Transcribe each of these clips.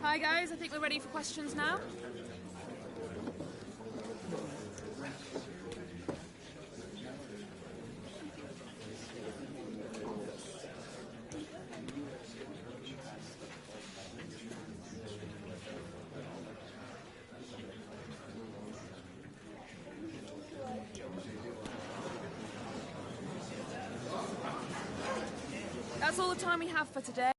Hi guys, I think we're ready for questions now. That's all the time we have for today.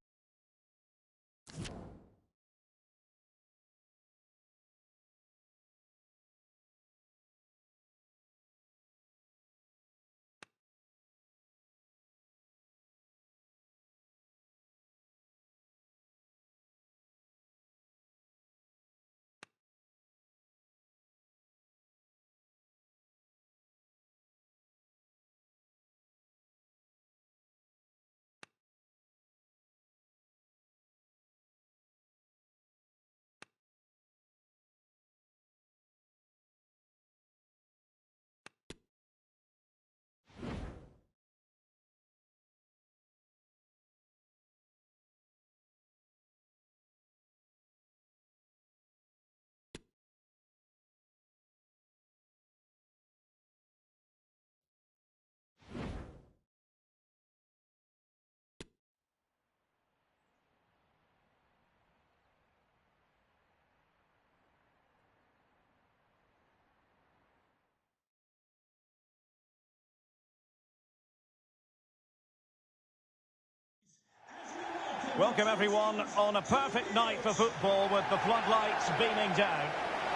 Welcome everyone on a perfect night for football with the floodlights beaming down.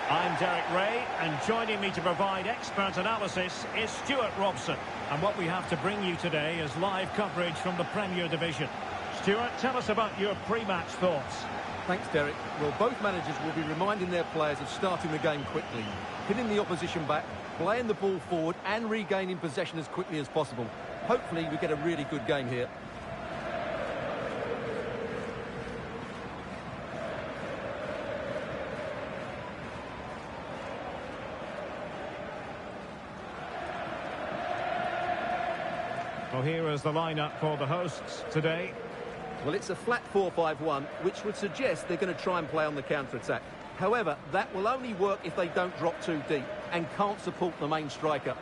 I'm Derek Ray, and joining me to provide expert analysis is Stuart Robson. And what we have to bring you today is live coverage from the Premier Division. Stuart, tell us about your pre-match thoughts. Thanks, Derek. Well, both managers will be reminding their players of starting the game quickly, hitting the opposition back, playing the ball forward and regaining possession as quickly as possible. Hopefully we get a really good game here. Well, here is the lineup for the hosts today. Well, it's a flat 4-5-1, which would suggest they're going to try and play on the counter-attack. However, that will only work if they don't drop too deep and can't support the main striker.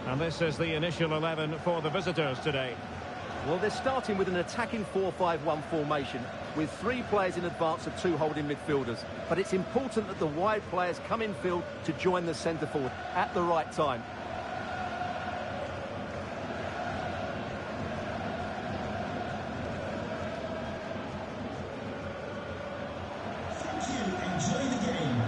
And this is the initial 11 for the visitors today. Well, they're starting with an attacking 4-5-1 formation with 3 players in advance of 2 holding midfielders. But it's important that the wide players come in field to join the centre forward at the right time. Thank you. Enjoy the game.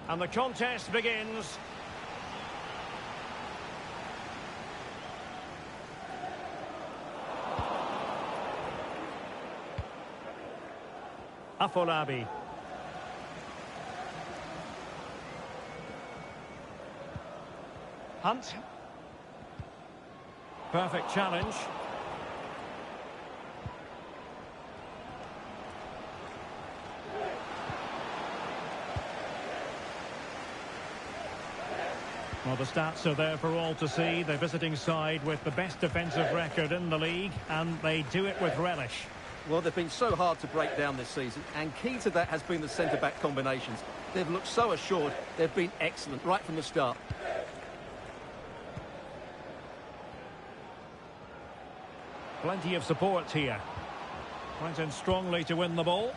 And the contest begins. Afolabi. Hunt. Perfect challenge. Well, the stats are there for all to see. The visiting side with the best defensive record in the league, and they do it with relish. Well, they've been so hard to break down this season, and key to that has been the centre-back combinations. They've looked so assured. They've been excellent right from the start. Plenty of support here. Went in strongly to win the ball.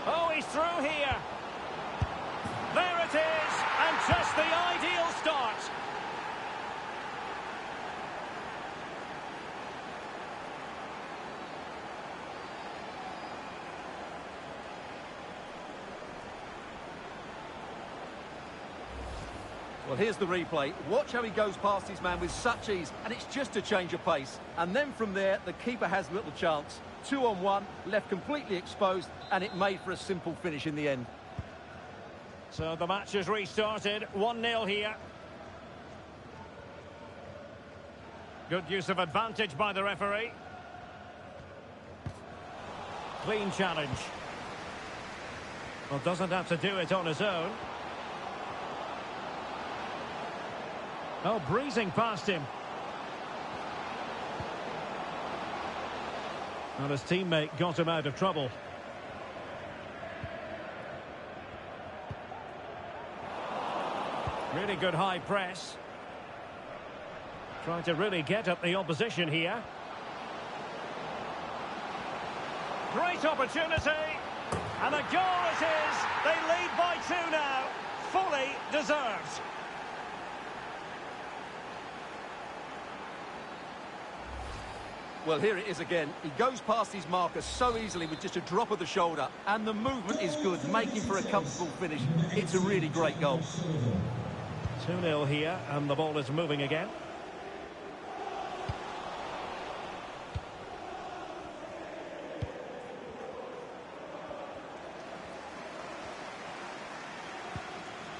Oh, he's through here. There it is, and just the ideal start. Well, here's the replay. Watch how he goes past his man with such ease, and it's just a change of pace. And then from there, the keeper has little chance. 2-on-1, left completely exposed, and it made for a simple finish in the end. So the match has restarted. 1-0 here. Good use of advantage by the referee. Clean challenge. Well, doesn't have to do it on his own. Oh, breezing past him. And his teammate got him out of trouble. Really good high press. Trying to really get at the opposition here. Great opportunity. And a goal it is. They lead by 2 now. Fully deserved. Well, here it is again. He goes past his marker so easily with just a drop of the shoulder. And the movement is good, making for a comfortable finish. It's a really great goal. 2-0 here, and the ball is moving again.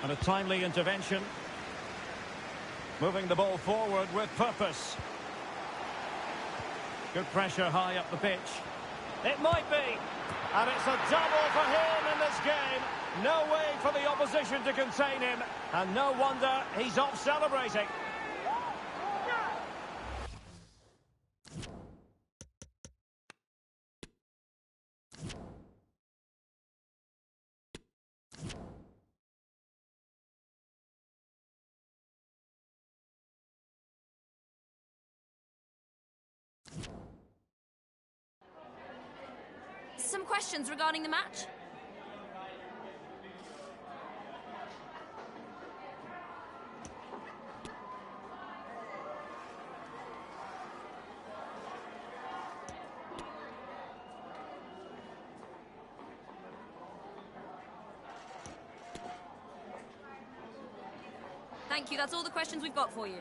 And a timely intervention. Moving the ball forward with purpose. Good pressure high up the pitch. It might be. And it's a double for him in this game. No way for the opposition to contain him. And no wonder he's off celebrating. Some questions regarding the match? Thank you, that's all the questions we've got for you.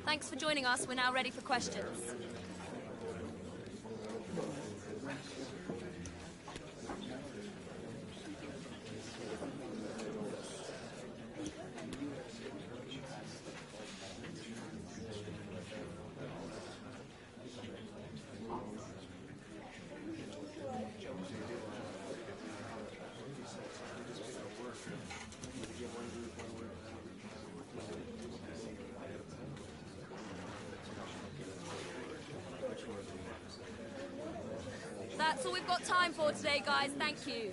Thanks for joining us. We're now ready for questions. That's all we've got time for today, guys. Thank you.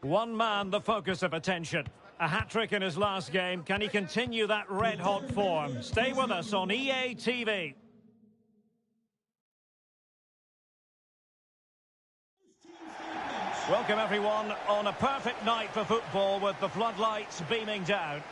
One man, the focus of attention. A hat-trick in his last game. Can he continue that red-hot form? Stay with us on EA TV. Welcome everyone on a perfect night for football with the floodlights beaming down.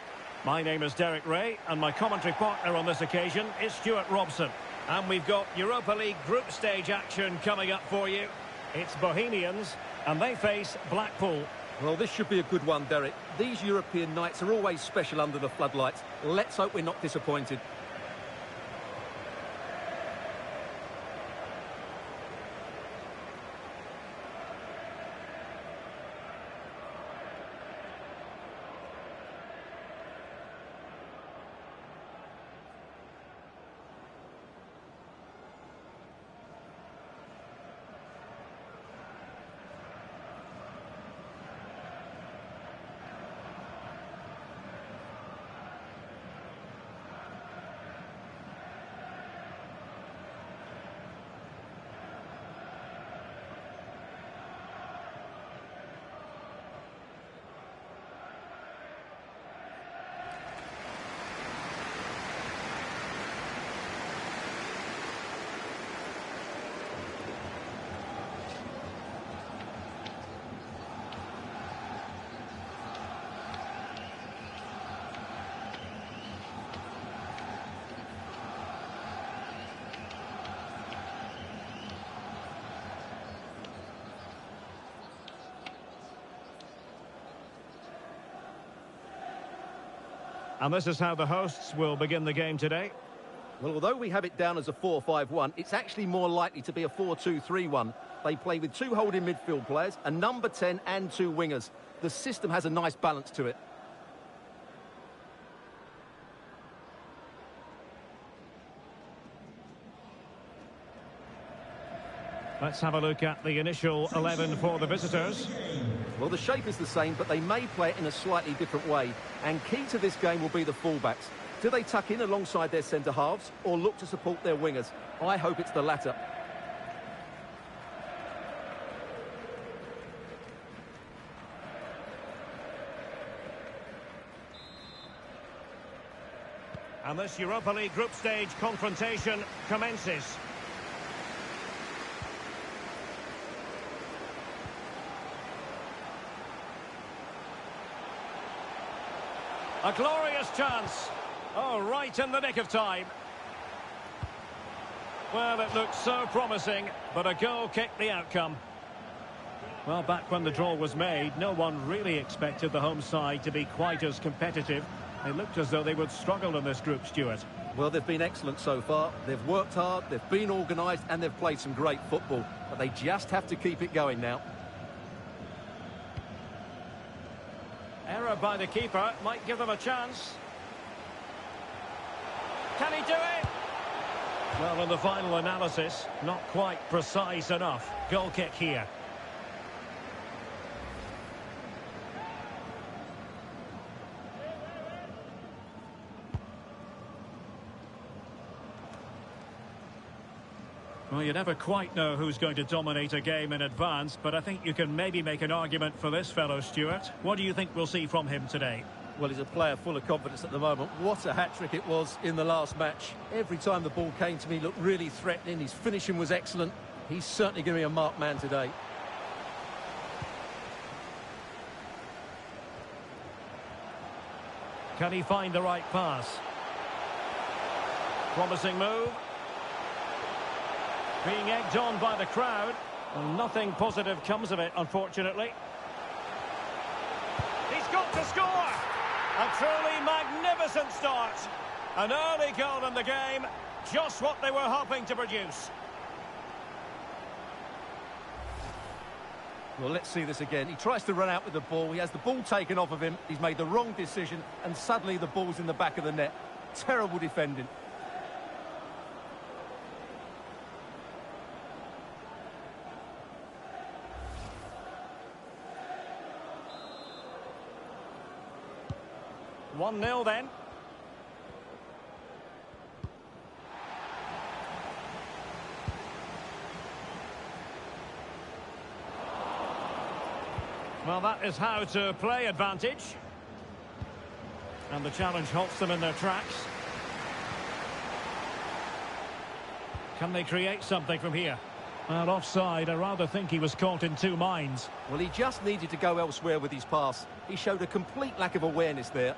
My name is Derek Ray and my commentary partner on this occasion is Stuart Robson. And we've got Europa League group stage action coming up for you. It's Bohemians and they face Blackpool. Well, this should be a good one, Derek. These European nights are always special under the floodlights. Let's hope we're not disappointed. And this is how the hosts will begin the game today. Well, although we have it down as a 4-5-1, it's actually more likely to be a 4-2-3-1. They play with two holding midfield players, a number 10 and two wingers. The system has a nice balance to it. Let's have a look at the initial 11 for the visitors. Well, the shape is the same, but they may play it in a slightly different way. And key to this game will be the fullbacks. Do they tuck in alongside their centre-halves or look to support their wingers? I hope it's the latter. And this Europa League group stage confrontation commences. A glorious chance. Oh, right in the nick of time. Well, it looked so promising, but a goal kicked the outcome. Well, back when the draw was made, no one really expected the home side to be quite as competitive. It looked as though they would struggle in this group, Stuart. Well, they've been excellent so far. They've worked hard, they've been organised, and they've played some great football. But they just have to keep it going now. Error by the keeper might give them a chance. Can he do it? Well, in the final analysis, not quite precise enough. Goal kick here. Well, you never quite know who's going to dominate a game in advance, but I think you can maybe make an argument for this fellow, Stuart. What do you think we'll see from him today? Well, he's a player full of confidence at the moment. What a hat-trick it was in the last match. Every time the ball came to me, he looked really threatening. His finishing was excellent. He's certainly going to be a marked man today. Can he find the right pass? Promising move. Being egged on by the crowd. And nothing positive comes of it, unfortunately. He's got to score! A truly magnificent start. An early goal in the game. Just what they were hoping to produce. Well, let's see this again. He tries to run out with the ball. He has the ball taken off of him. He's made the wrong decision. And suddenly the ball's in the back of the net. Terrible defending. One 0 then. Well, that is how to play advantage. And the challenge halts them in their tracks. Can they create something from here? Well, offside, I rather think he was caught in two minds. Well, he just needed to go elsewhere with his pass. He showed a complete lack of awareness there.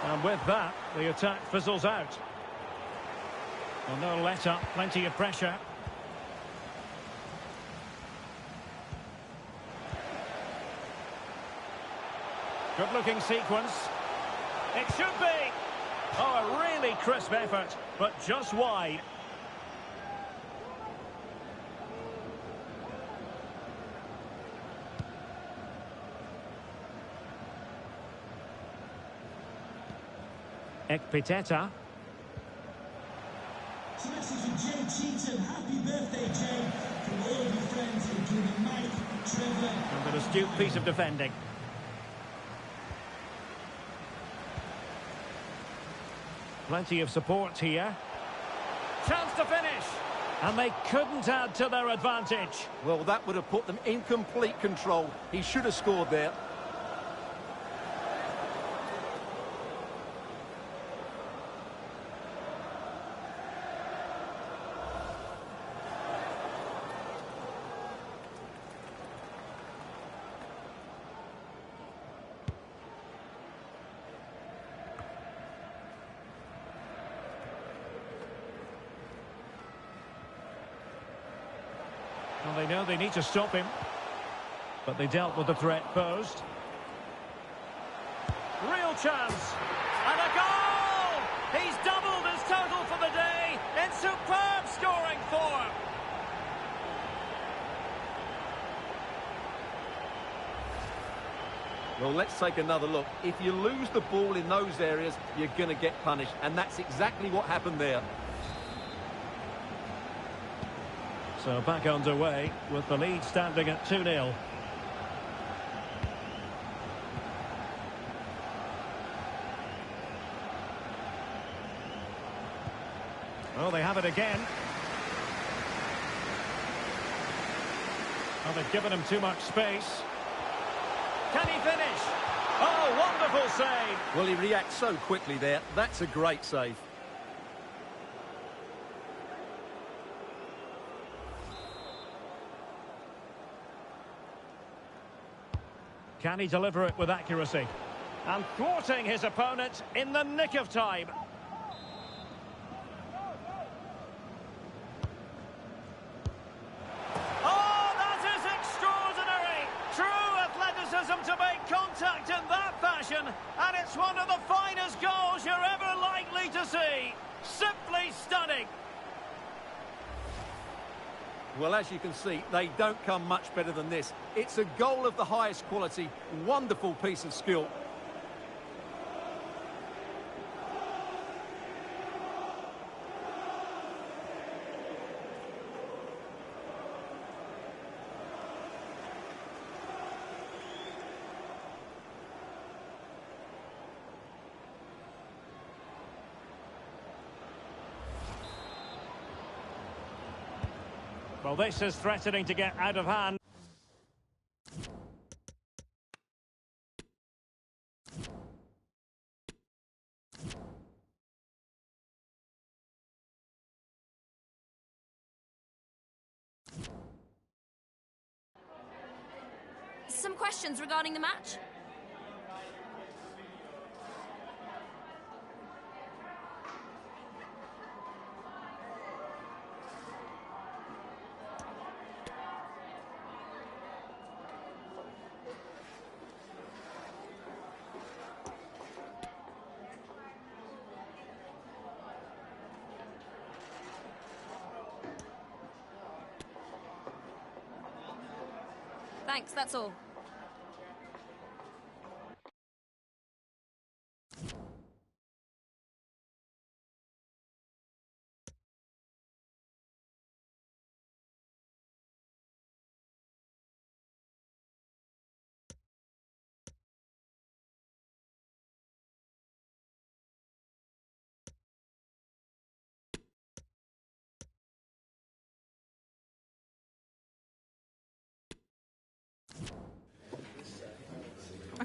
And with that, the attack fizzles out. Well, no let-up, plenty of pressure. Good-looking sequence. It should be! Oh, a really crisp effort, but just wide. Ekpiteta. So this is for Jay Cheatham. Happy birthday, Jay. From all of your friends, including Mike, Trevor. And an astute piece of defending. Plenty of support here. Chance to finish. And they couldn't add to their advantage. Well, that would have put them in complete control. He should have scored there. Well, they know they need to stop him. But they dealt with the threat posed. Real chance. And a goal! He's doubled his total for the day in superb scoring form. Well, let's take another look. If you lose the ball in those areas, you're going to get punished. And that's exactly what happened there. So back underway with the lead standing at 2-0. Oh, they have it again. Oh, they've given him too much space. Can he finish? Oh, wonderful save. Well, he reacts so quickly there. That's a great save. Can he deliver it with accuracy? And thwarting his opponent in the nick of time. Oh, that is extraordinary! True athleticism to make contact in that fashion, and it's one of the finest goals you're ever likely to see. Simply stunning. Well, as you can see, they don't come much better than this. It's a goal of the highest quality. Wonderful piece of skill. Well, this is threatening to get out of hand. Some questions regarding the match? Thanks, that's all.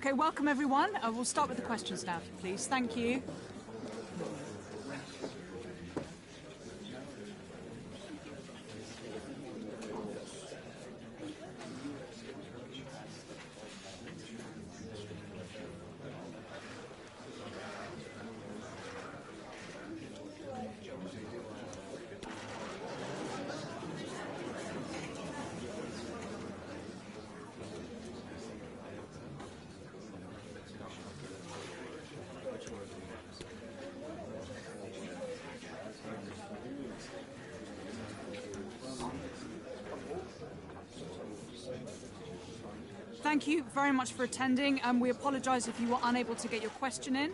Okay, welcome everyone. We'll start with the questions now, please. Thank you. Thank you very much for attending, and we apologise if you were unable to get your question in.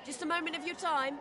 Just a moment of your time.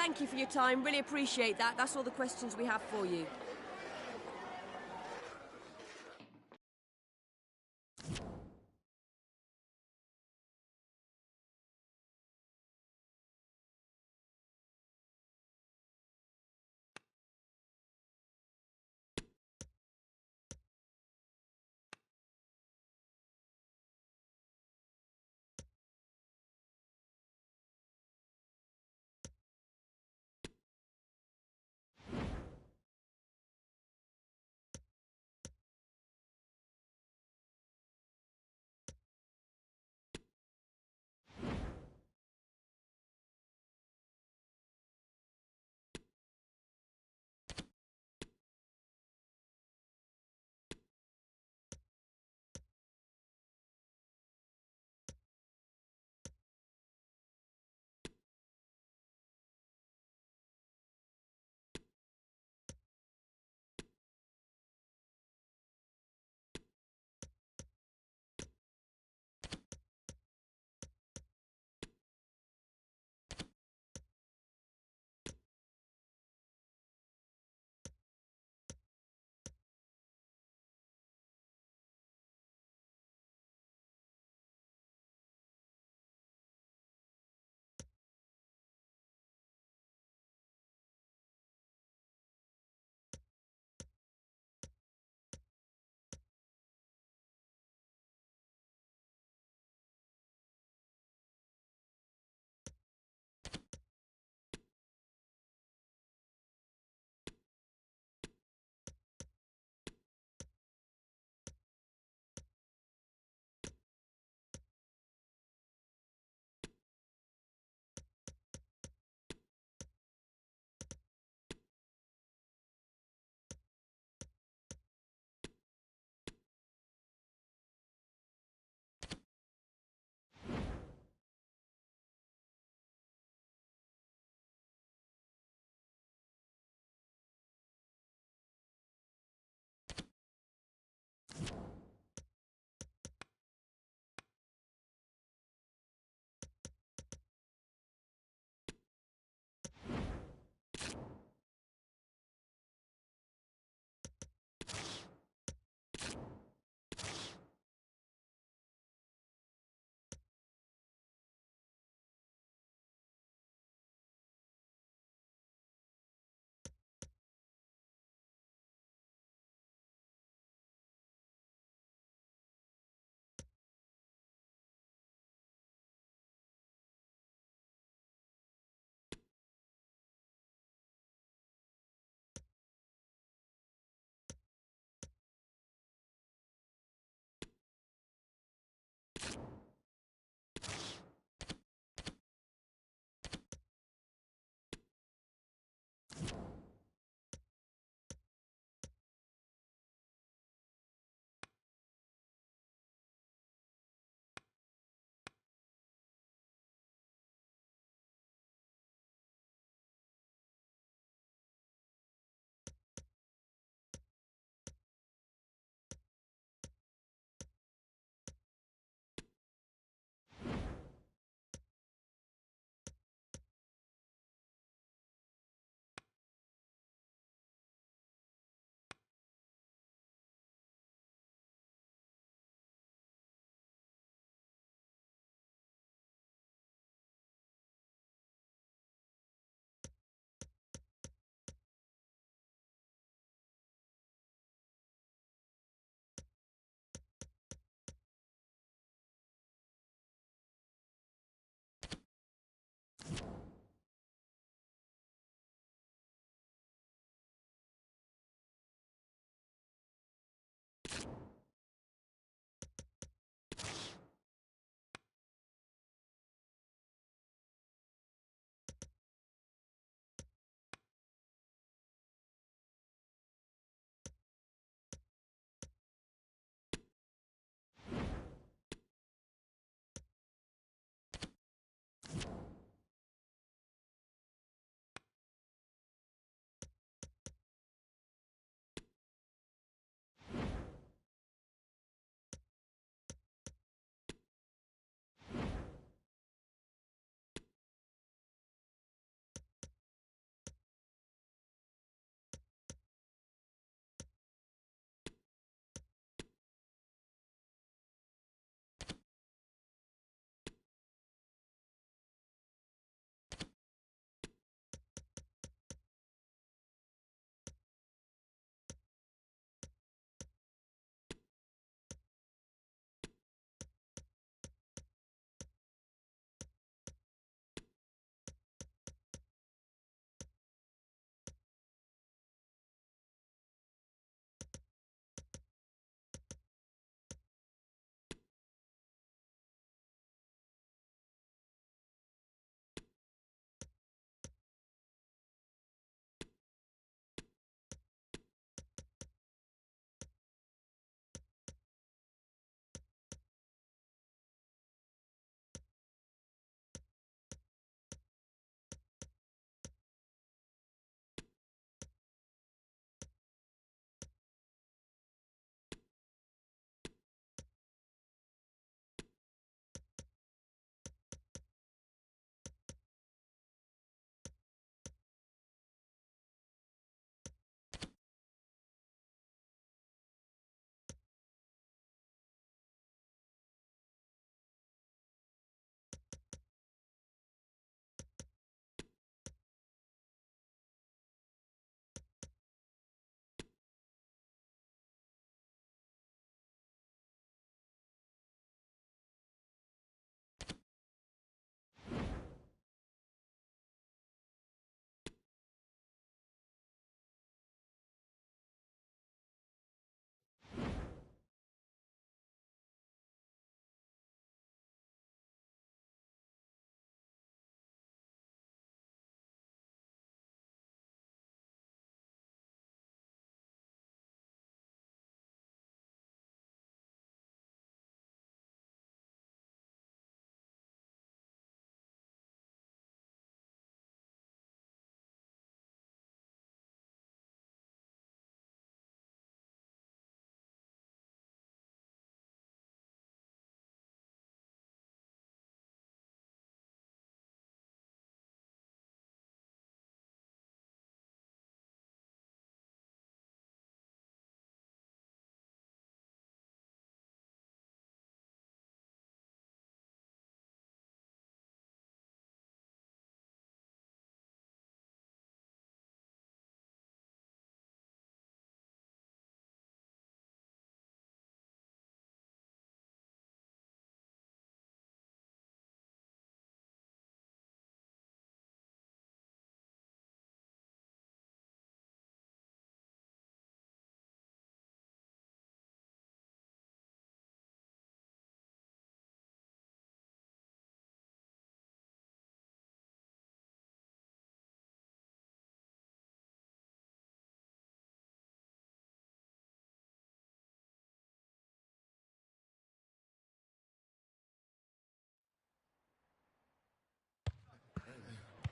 Thank you for your time. Really appreciate that. That's all the questions we have for you.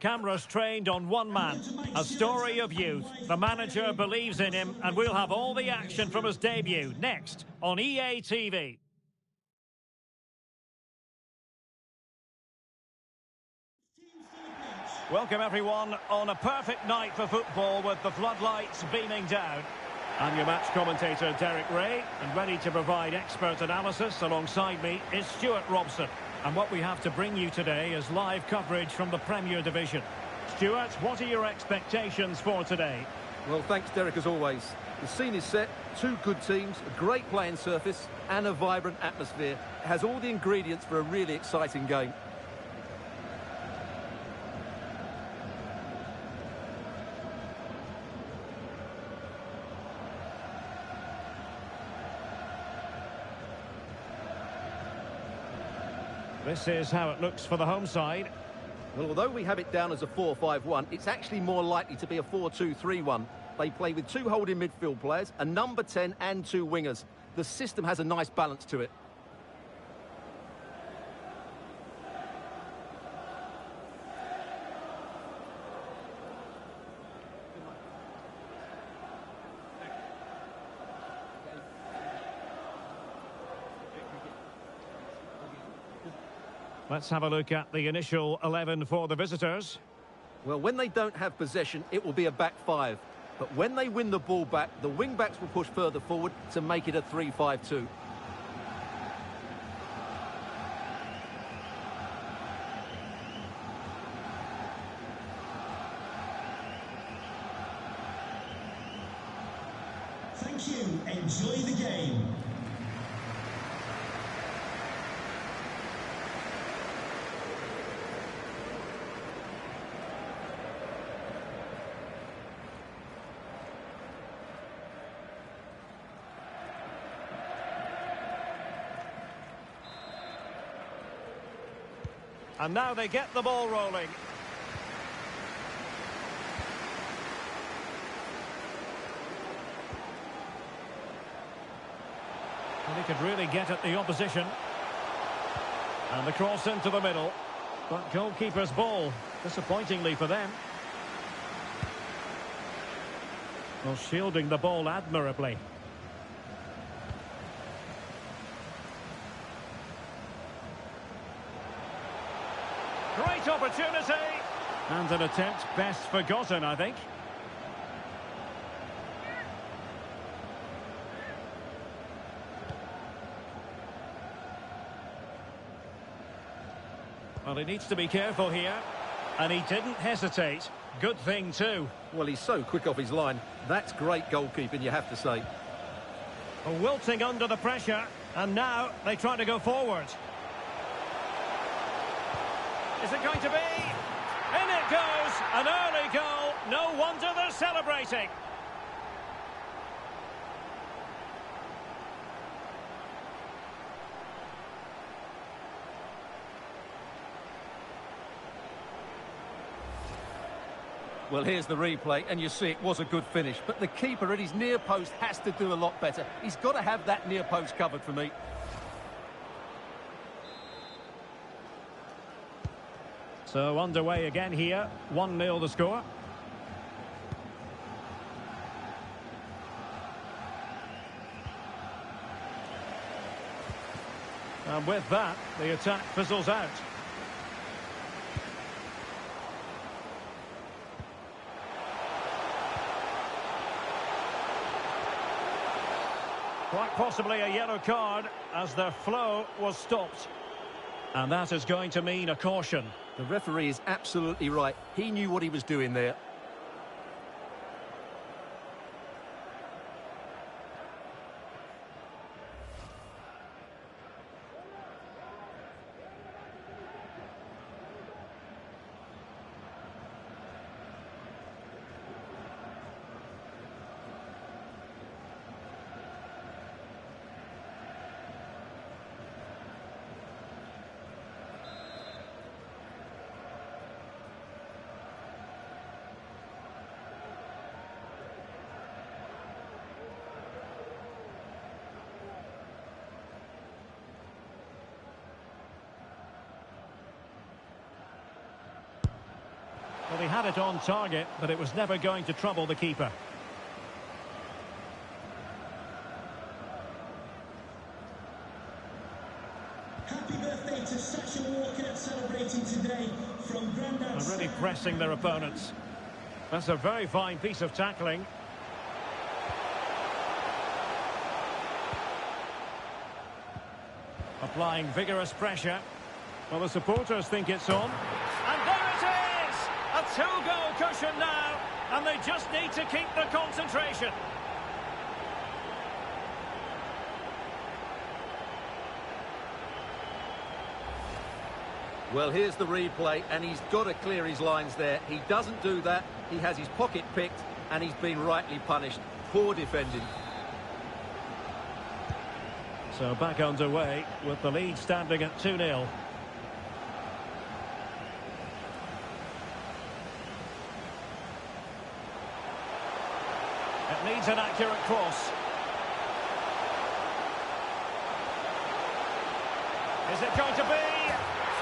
Cameras trained on one man. A story of youth. The manager believes in him, and we'll have all the action from his debut next on EA TV. Welcome everyone on a perfect night for football with the floodlights beaming down. I'm your match commentator Derek Ray, and ready to provide expert analysis alongside me is Stuart Robson. And what we have to bring you today is live coverage from the Premier Division. Stuart, what are your expectations for today? Well, thanks, Derek, as always. The scene is set, two good teams, a great playing surface and a vibrant atmosphere. It has all the ingredients for a really exciting game. This is how it looks for the home side. Well, although we have it down as a 4-5-1, it's actually more likely to be a 4-2-3-1. They play with two holding midfield players, a number 10 and two wingers. The system has a nice balance to it. Let's have a look at the initial 11 for the visitors. Well, when they don't have possession, it will be a back five. But when they win the ball back, the wing-backs will push further forward to make it a 3-5-2. Thank you. Enjoy the game. And now they get the ball rolling. And he could really get at the opposition. And the cross into the middle. But goalkeeper's ball, disappointingly for them. Well, shielding the ball admirably. Great opportunity. And an attempt best forgotten, I think. Well, he needs to be careful here. And he didn't hesitate. Good thing, too. Well, he's so quick off his line. That's great goalkeeping, you have to say. Wilting under the pressure. And now they try to go forward. Is it going to be? In it goes! An early goal. No wonder they're celebrating. Well, here's the replay, and you see it was a good finish. But the keeper at his near post has to do a lot better. He's got to have that near post covered for me. So underway again here. 1-0 the score. And with that, the attack fizzles out. Quite possibly a yellow card as their flow was stopped. And that is going to mean a caution. The referee is absolutely right. He knew what he was doing there. Well, he had it on target, but it was never going to trouble the keeper. Happy birthday to Sasha Walker celebrating today from Grandad. And really pressing their opponents. That's a very fine piece of tackling. Applying vigorous pressure. Well, the supporters think it's on. And there it is! A two-goal cushion now. And they just need to keep the concentration. Well, here's the replay, and he's got to clear his lines there. He doesn't do that. He has his pocket picked, and he's been rightly punished. Poor defending. So back underway with the lead standing at 2-0. It needs an accurate cross. Is it going to be?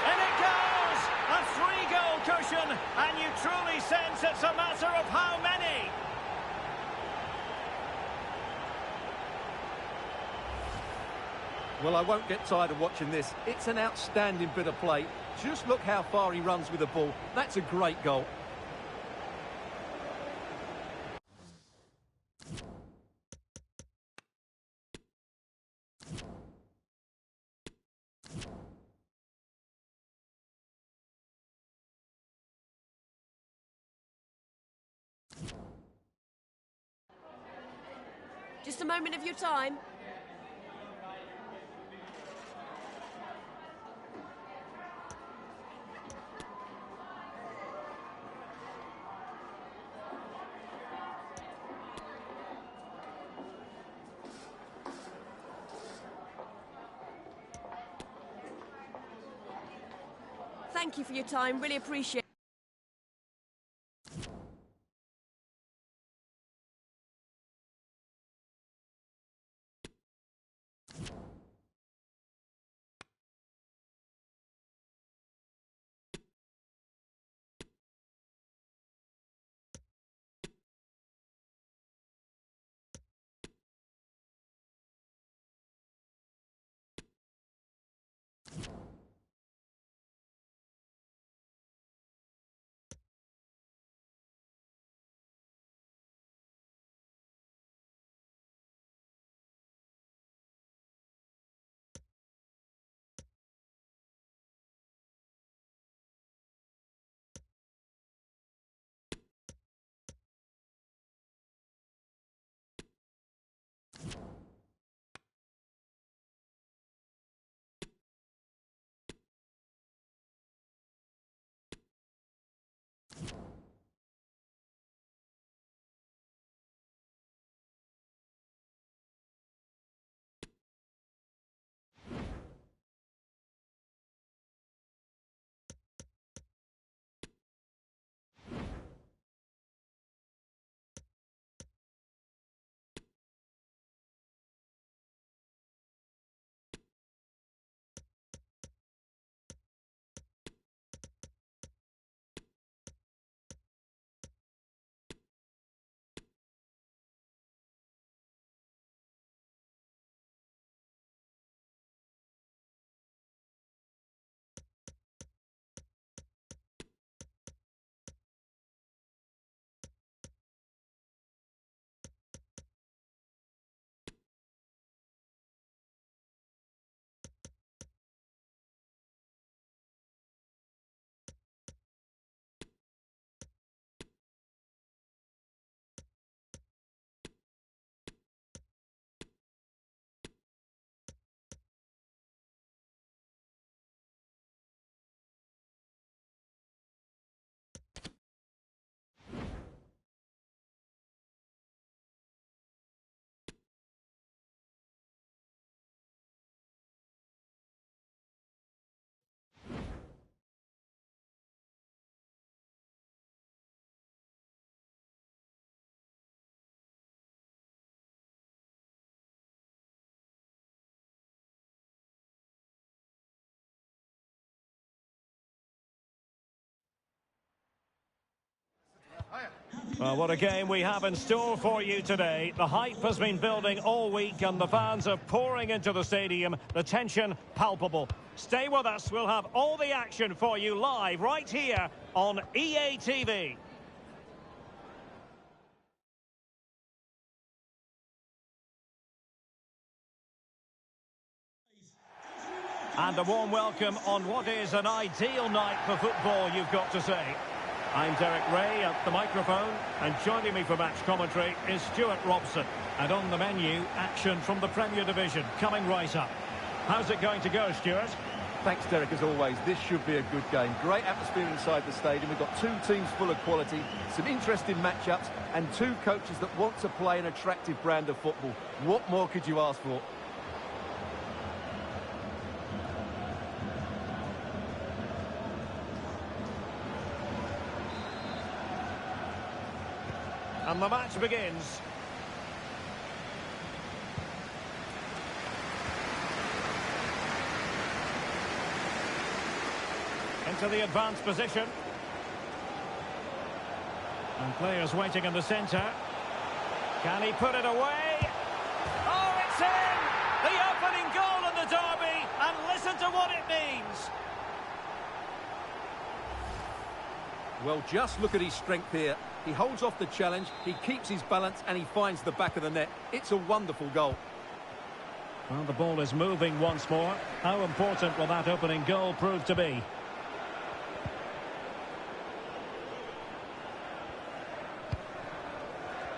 And it goes! A three-goal cushion, and you truly sense it's a matter of how many. Well, I won't get tired of watching this. It's an outstanding bit of play. Just look how far he runs with the ball. That's a great goal. Just a moment of your time. Thank you for your time. Really appreciate it. Well, what a game we have in store for you today. The hype has been building all week and the fans are pouring into the stadium. The tension palpable. Stay with us. We'll have all the action for you live right here on EA TV. And a warm welcome on what is an ideal night for football, you've got to say. I'm Derek Ray at the microphone, and joining me for match commentary is Stuart Robson. And on the menu, action from the Premier Division, coming right up. How's it going to go, Stuart? Thanks, Derek, as always. This should be a good game. Great atmosphere inside the stadium. We've got two teams full of quality, some interesting matchups, and two coaches that want to play an attractive brand of football. What more could you ask for? And the match begins. Into the advanced position. And players waiting in the centre. Can he put it away? Oh, it's in! The opening goal in the derby, and listen to what it means. Well, just look at his strength here. He holds off the challenge, he keeps his balance, and he finds the back of the net. It's a wonderful goal. Well, the ball is moving once more. How important will that opening goal prove to be?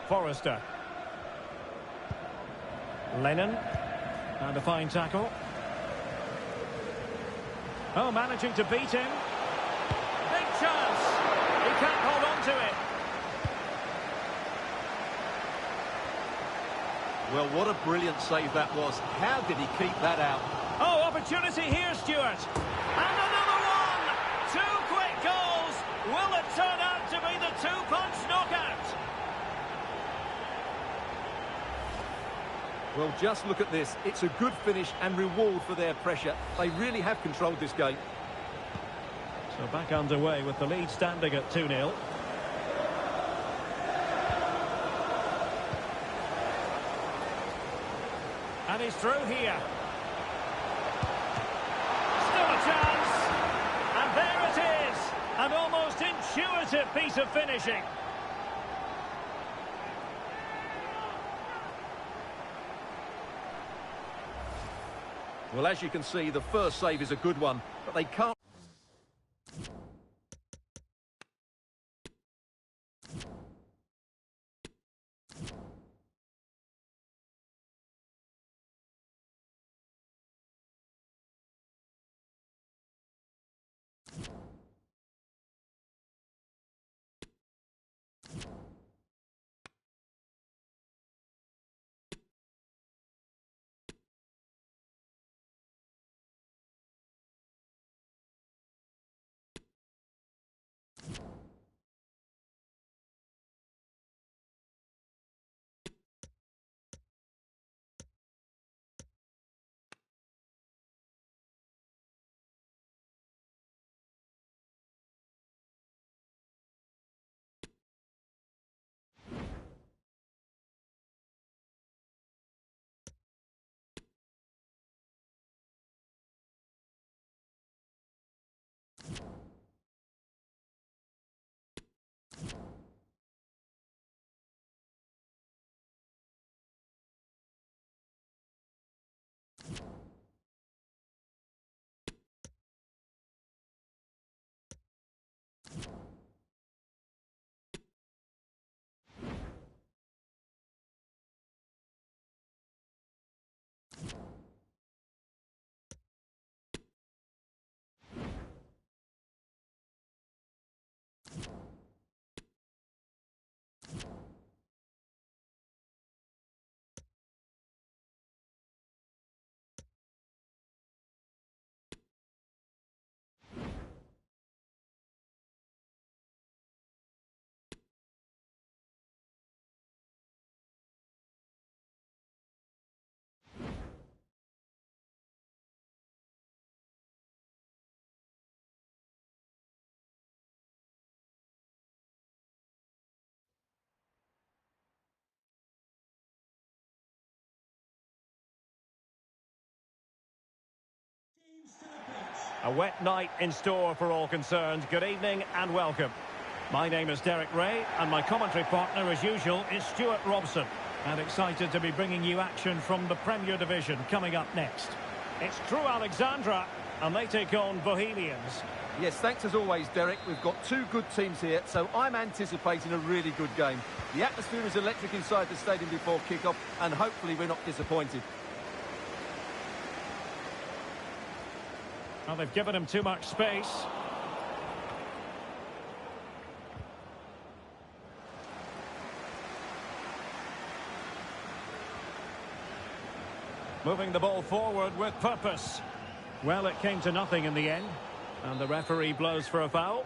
Forrester. Lennon. And a fine tackle. Oh, managing to beat him. Big chance. He can't hold on to it. Well, what a brilliant save that was. How did he keep that out? Oh, opportunity here, Stuart. And another one! Two quick goals. Will it turn out to be the two-punch knockout? Well, just look at this. It's a good finish and reward for their pressure. They really have controlled this game. So back underway with the lead standing at 2-0. And he's through here. Still a chance. And there it is. An almost intuitive piece of finishing. Well, as you can see, the first save is a good one, but they can't A wet night in store for all concerned. Good evening and welcome. My name is Derek Ray, and my commentary partner, as usual, is Stuart Robson. And excited to be bringing you action from the Premier Division coming up next. It's True Alexandra, and they take on Bohemians. Yes, thanks as always, Derek. We've got two good teams here, so I'm anticipating a really good game. The atmosphere is electric inside the stadium before kick-off, and hopefully we're not disappointed. Well, they've given him too much space. Moving the ball forward with purpose. Well, it came to nothing in the end. And the referee blows for a foul.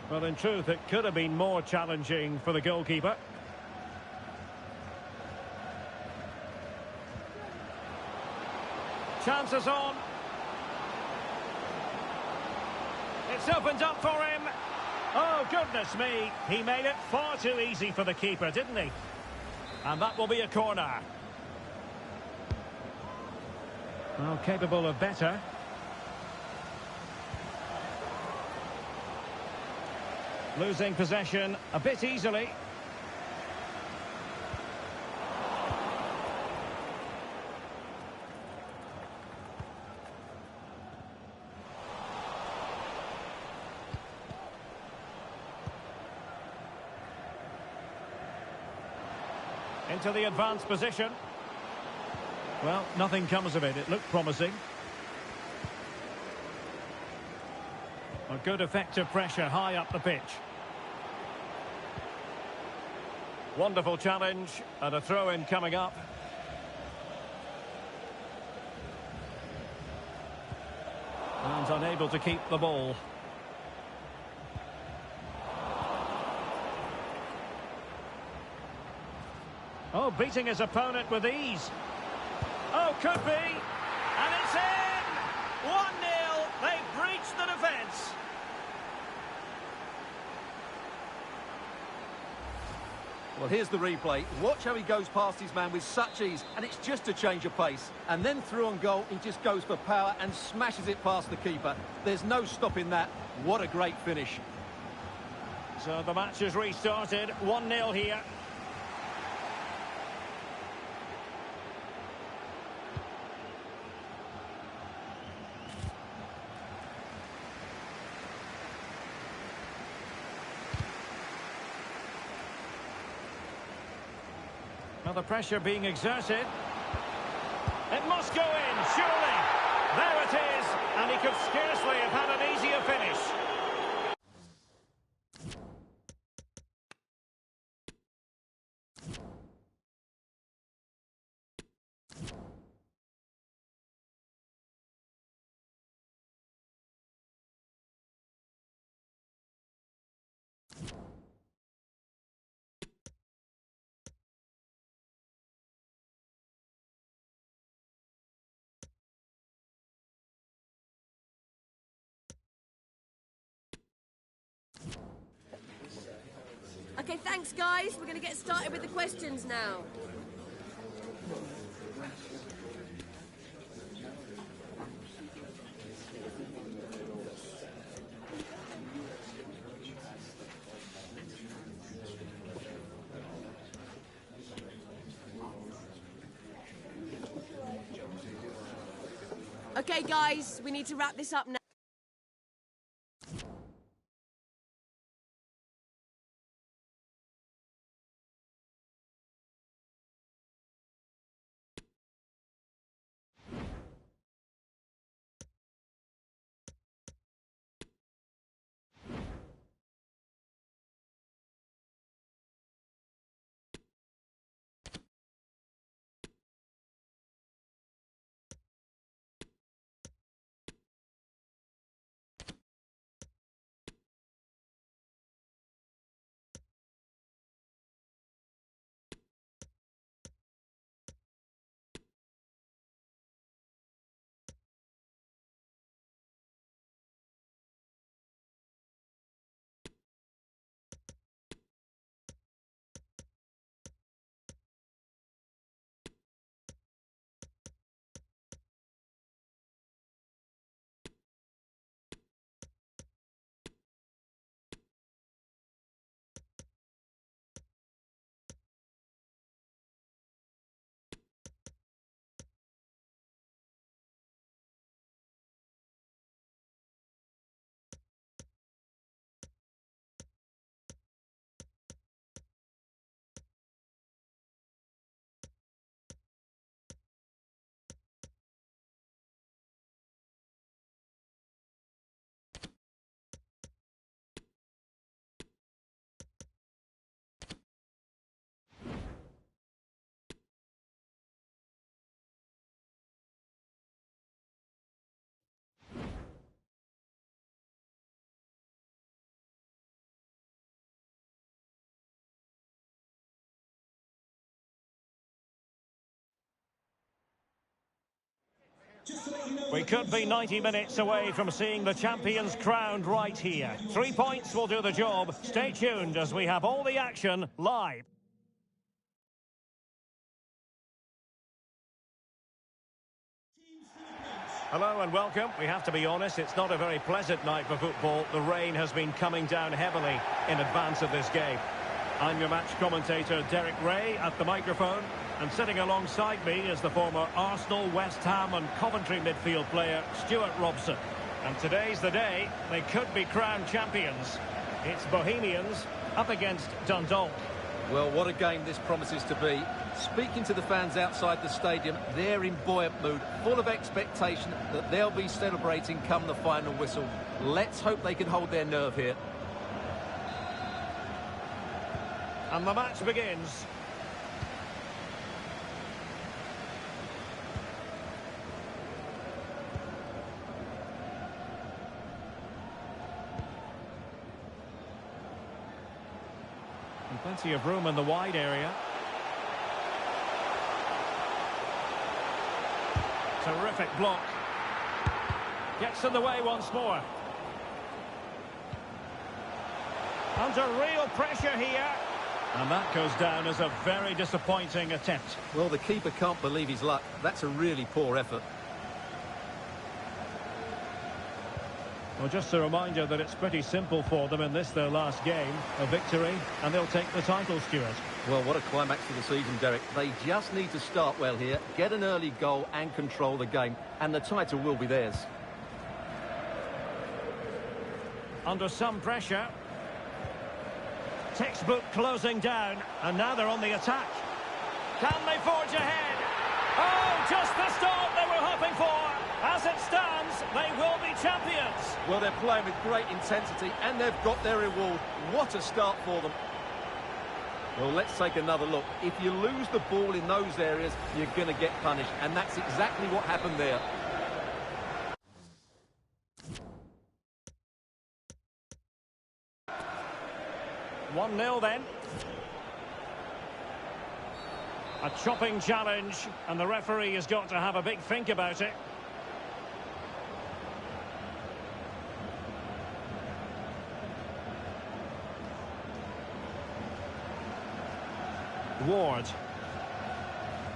Well, in truth, it could have been more challenging for the goalkeeper. Chances on. It's opened up for him. Oh, goodness me. He made it far too easy for the keeper, didn't he? And that will be a corner. Well, capable of better. Losing possession a bit easily. Into the advanced position. Well, nothing comes of it. It looked promising. A good effective pressure high up the pitch. Wonderful challenge and a throw-in coming up. And unable to keep the ball. Oh, beating his opponent with ease. Oh, could be. And it's in! 1-0. They've breached the defence. Well, here's the replay. Watch how he goes past his man with such ease, and it's just a change of pace. And then through on goal, he just goes for power and smashes it past the keeper. There's no stopping that. What a great finish. So the match has restarted. 1-0 here. Now the pressure being exerted. It must go in, surely. There it is, and he could scarcely have had an easier finish. Okay, thanks, guys. We're going to get started with the questions now. Okay, guys, we need to wrap this up now. We could be 90 minutes away from seeing the champions crowned right here. 3 points will do the job. Stay tuned as we have all the action live. Hello and welcome. We have to be honest, it's not a very pleasant night for football. The rain has been coming down heavily in advance of this game. I'm your match commentator, Derek Ray, at the microphone. And sitting alongside me is the former Arsenal, West Ham and Coventry midfield player, Stuart Robson. And today's the day they could be crowned champions. It's Bohemians up against Dundalk. Well, what a game this promises to be. Speaking to the fans outside the stadium, they're in buoyant mood, full of expectation that they'll be celebrating come the final whistle. Let's hope they can hold their nerve here. And the match begins. And plenty of room in the wide area. Terrific block. Gets in the way once more. Under real pressure here. And that goes down as a very disappointing attempt. Well, the keeper can't believe his luck. That's a really poor effort. Well, just a reminder that it's pretty simple for them in this, their last game. A victory, and they'll take the title, Stuart. Well, what a climax for the season, Derek. They just need to start well here, get an early goal and control the game, and the title will be theirs. Under some pressure. Textbook closing down, and now they're on the attack. Can they forge ahead? Oh, just the start they were hoping for. As it stands, they will be champions. Well, they're playing with great intensity, and they've got their reward. What a start for them. Well, let's take another look. If you lose the ball in those areas, you're going to get punished, and that's exactly what happened there. One 0 then. A chopping challenge, and the referee has got to have a big think about it. Ward.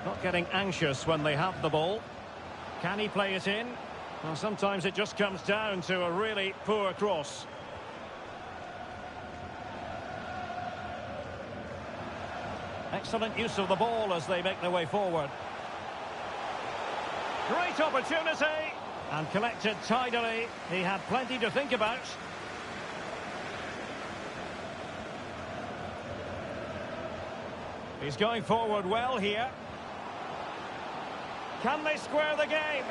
Not getting anxious when they have the ball. Can he play it in? Well, sometimes it just comes down to a really poor cross. Excellent use of the ball as they make their way forward. Great opportunity. And collected tidily. He had plenty to think about. He's going forward well here. Can they square the game?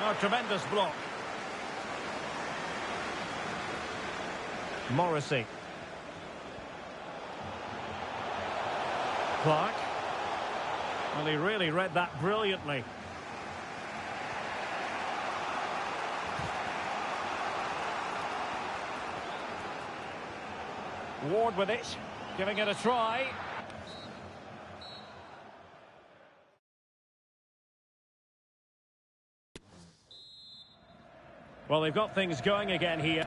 Oh, tremendous block. Morrissey. Clark. Well, he really read that brilliantly. Ward with it, giving it a try. Well, they've got things going again here.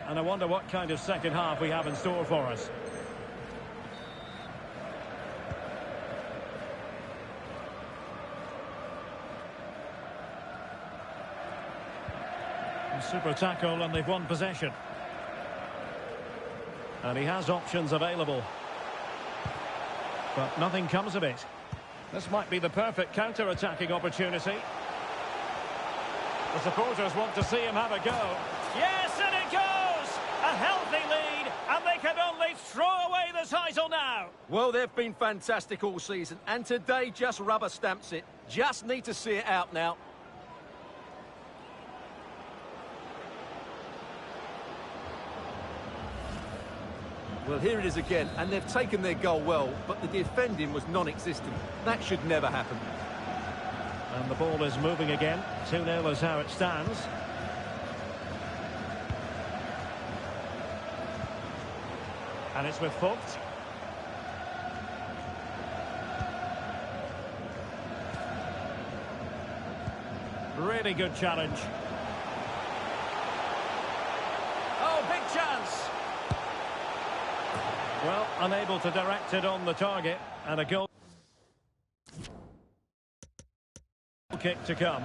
And I wonder what kind of second half we have in store for us. Super tackle, and they've won possession. And he has options available. But nothing comes of it. This might be the perfect counter-attacking opportunity. The supporters want to see him have a go. Yes, and it goes! A healthy lead, and they can only throw away the title now. Well, they've been fantastic all season, and today just rubber stamps it. Just need to see it out now. Well, here it is again, and they've taken their goal well, but the defending was non-existent. That should never happen. And the ball is moving again. 2-0 is how it stands. And it's with Vogt. Really good challenge. Oh, big chance. Well, unable to direct it on the target, and a goal kick to come.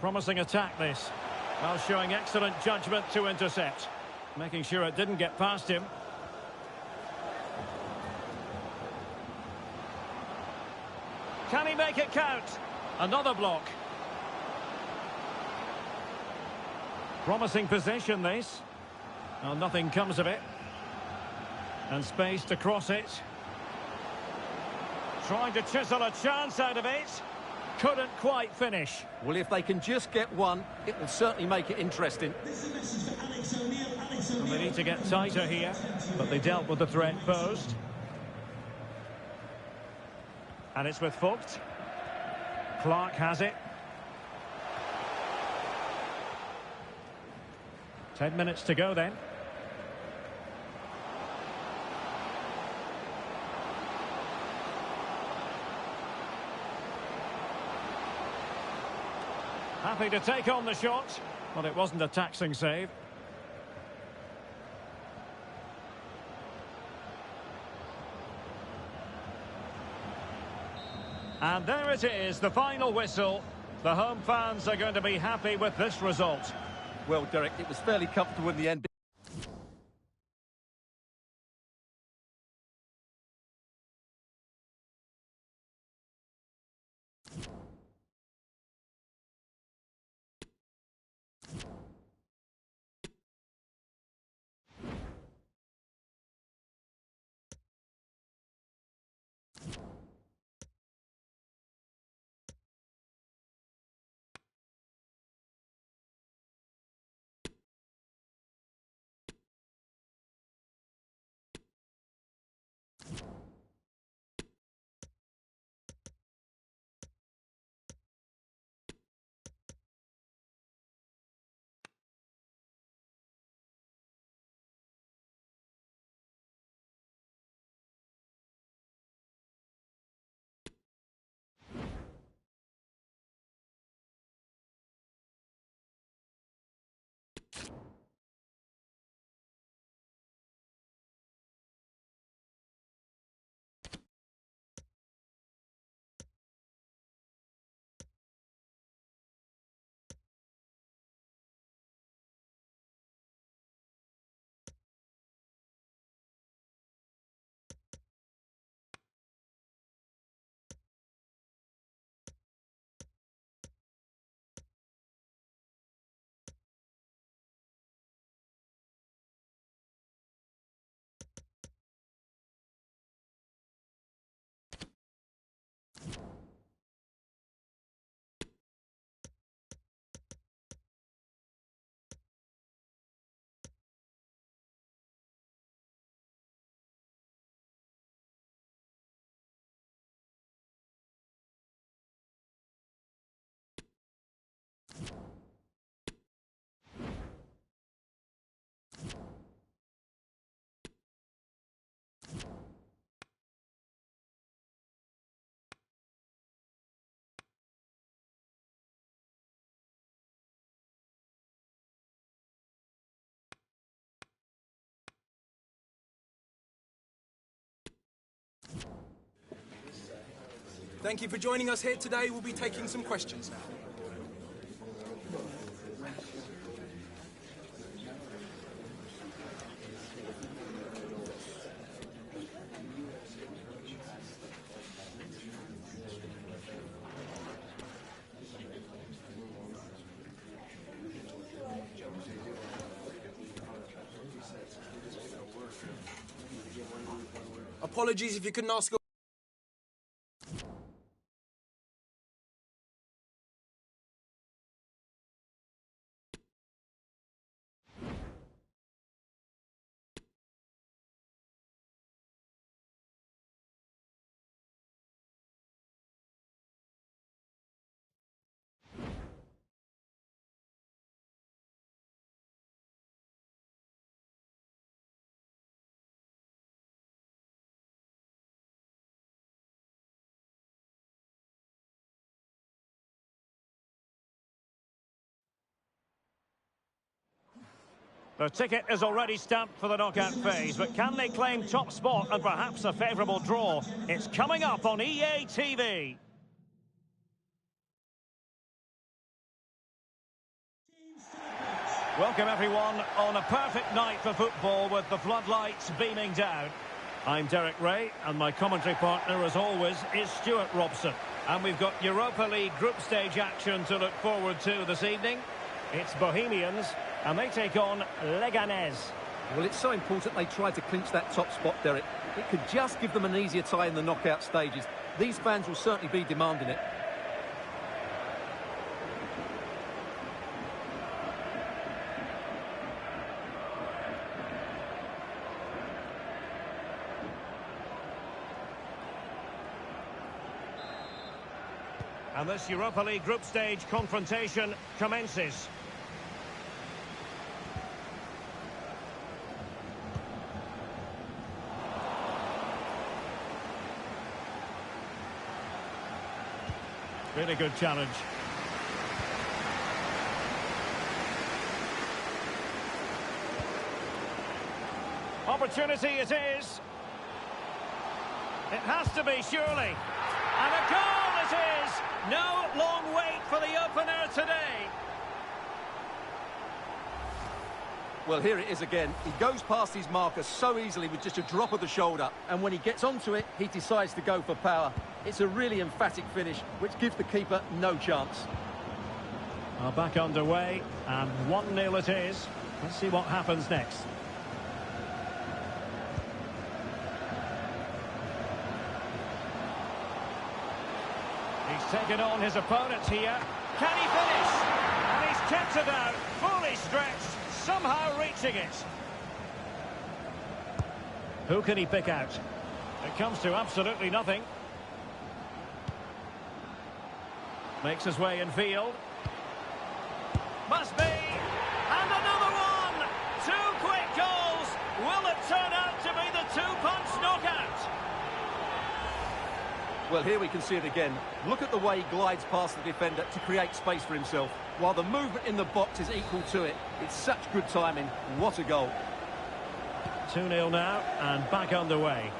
Promising attack this, while showing excellent judgment to intercept, making sure it didn't get past him. Can he make it count? Another block. Promising possession this. Well, nothing comes of it. And space to cross it. Trying to chisel a chance out of it. Couldn't quite finish. Well, if they can just get one, it will certainly make it interesting. Well, they need to get tighter here, but they dealt with the threat posed. And it's with Vogt. Clark has it. 10 minutes to go then. Happy to take on the shot, but it wasn't a taxing save. And there it is, the final whistle. The home fans are going to be happy with this result. Well, Derek, it was fairly comfortable in the end. Thank you for joining us here today. We'll be taking some questions now. Apologies if you couldn't ask a The ticket is already stamped for the knockout phase, but can they claim top spot and perhaps a favourable draw? It's coming up on EA TV. Welcome everyone on a perfect night for football with the floodlights beaming down. I'm Derek Ray and my commentary partner as always is Stuart Robson. And we've got Europa League group stage action to look forward to this evening. It's Bohemians and they take on Leganés. Well, it's so important they try to clinch that top spot, Derek. It could just give them an easier tie in the knockout stages. These fans will certainly be demanding it. And this Europa League group stage confrontation commences. Really good challenge. Opportunity it is. It has to be, surely. And a goal it is! No long wait for the opener today. Well, here it is again. He goes past his marker so easily with just a drop of the shoulder. And when he gets onto it, he decides to go for power. It's a really emphatic finish, which gives the keeper no chance. Well, back underway, and 1-0 it is. Let's see what happens next. He's taken on his opponent here. Can he finish? And he's kept it out, fully stretched, somehow reaching it. Who can he pick out? It comes to absolutely nothing. Makes his way in field. Must be. And another one! 2 quick goals. Will it turn out to be the 2-punch knockout? Well, here we can see it again. Look at the way he glides past the defender to create space for himself, while the movement in the box is equal to it. It's such good timing. What a goal. 2-0 now, and back underway.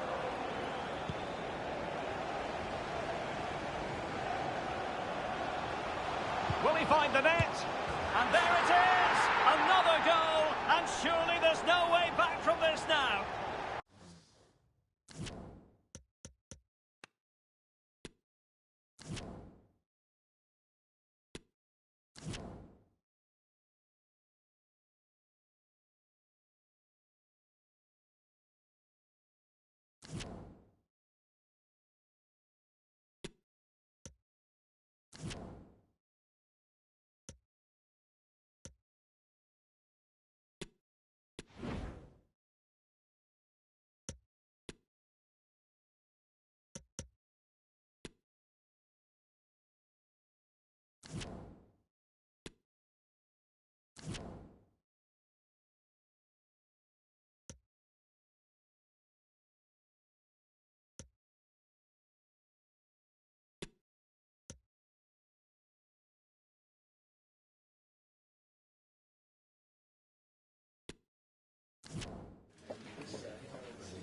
Will he find the net? And there it is! Another goal! And surely there's no way back from this now.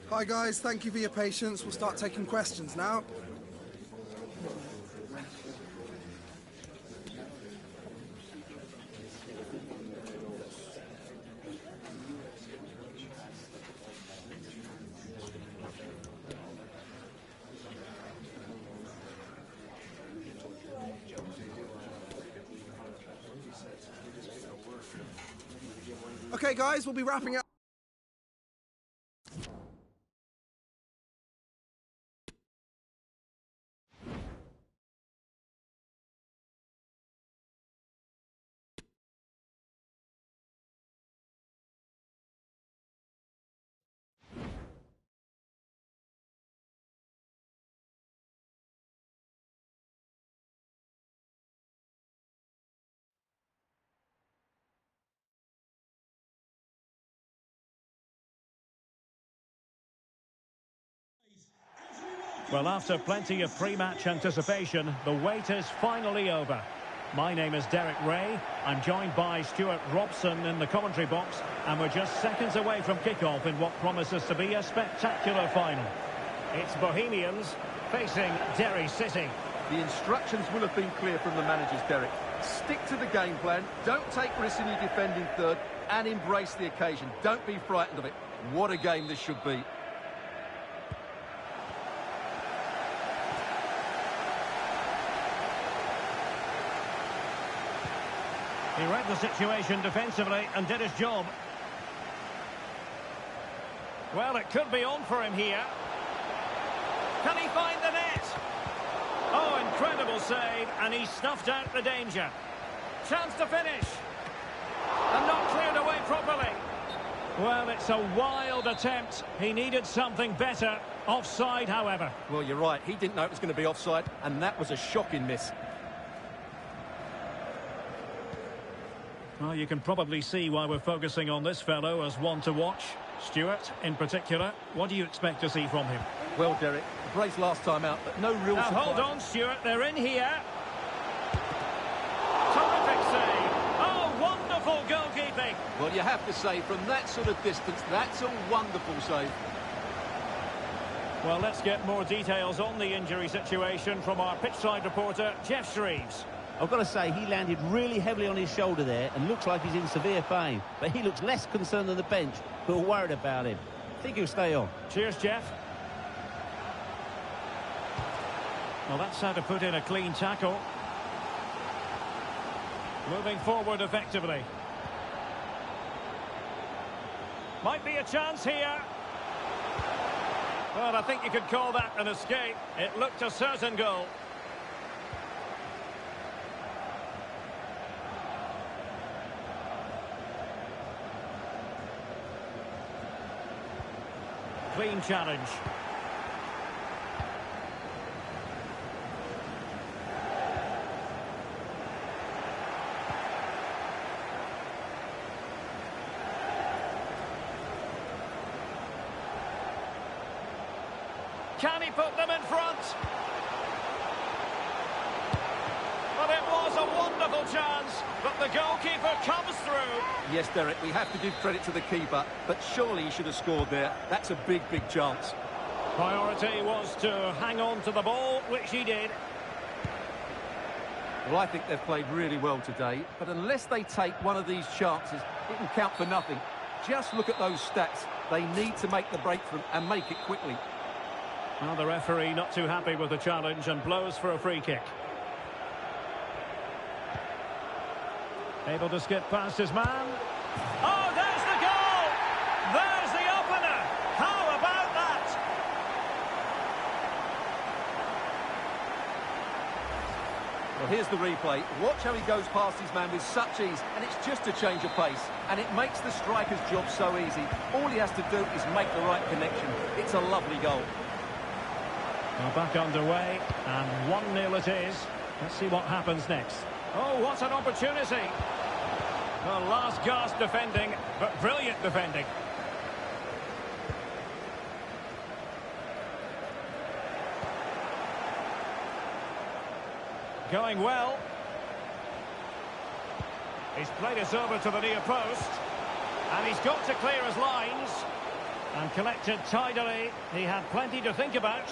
Hi guys, thank you for your patience. We'll start taking questions now. Okay guys, we'll be wrapping up. Well, after plenty of pre-match anticipation, the wait is finally over. My name is Derek Ray. I'm joined by Stuart Robson in the commentary box, and we're just seconds away from kickoff in what promises to be a spectacular final. It's Bohemians facing Derry City. The instructions will have been clear from the managers, Derek. Stick to the game plan, don't take risks in your defending third, and embrace the occasion. Don't be frightened of it. What a game this should be. He read the situation defensively and did his job. Well, it could be on for him here. Can he find the net? Oh, incredible save, and he snuffed out the danger. Chance to finish. And not cleared away properly. Well, it's a wild attempt. He needed something better. Offside, however. Well, you're right. He didn't know it was going to be offside, and that was a shocking miss. Well, you can probably see why we're focusing on this fellow as one to watch. Stuart, in particular, what do you expect to see from him? Well, Derek, the brace last time out, but no real Now, surprise. hold on, Stuart, they're in here. Terrific save. Oh, wonderful goalkeeping. Well, you have to say, from that sort of distance, that's a wonderful save. Well, let's get more details on the injury situation from our pitchside reporter, Jeff Shreves. I've got to say, he landed really heavily on his shoulder there and looks like he's in severe pain. But he looks less concerned than the bench, who are worried about him. I think he'll stay on. Cheers, Jeff. Well, that's how to put in a clean tackle. Moving forward effectively. Might be a chance here. Well, I think you could call that an escape. It looked a certain goal. Clean challenge. Can he put them in front? But it was a wonderful chance, but the goalkeeper comes through. Yes, Derek, we have to give credit to the keeper, but surely he should have scored there. That's a big, big chance. Priority was to hang on to the ball, which he did. Well, I think they've played really well today, but unless they take one of these chances, it can count for nothing. Just look at those stats. They need to make the breakthrough and make it quickly. Well, the referee not too happy with the challenge and blows for a free kick. Able to skip past his man. Oh, there's the goal! There's the opener! How about that? Well, here's the replay. Watch how he goes past his man with such ease, and it's just a change of pace. And it makes the striker's job so easy. All he has to do is make the right connection. It's a lovely goal. Well, back underway, and 1-0 it is. Let's see what happens next. Oh, what an opportunity! Well, last gasp defending, but brilliant defending. Going well. He's played it over to the near post. And he's got to clear his lines. And collected tidily. He had plenty to think about.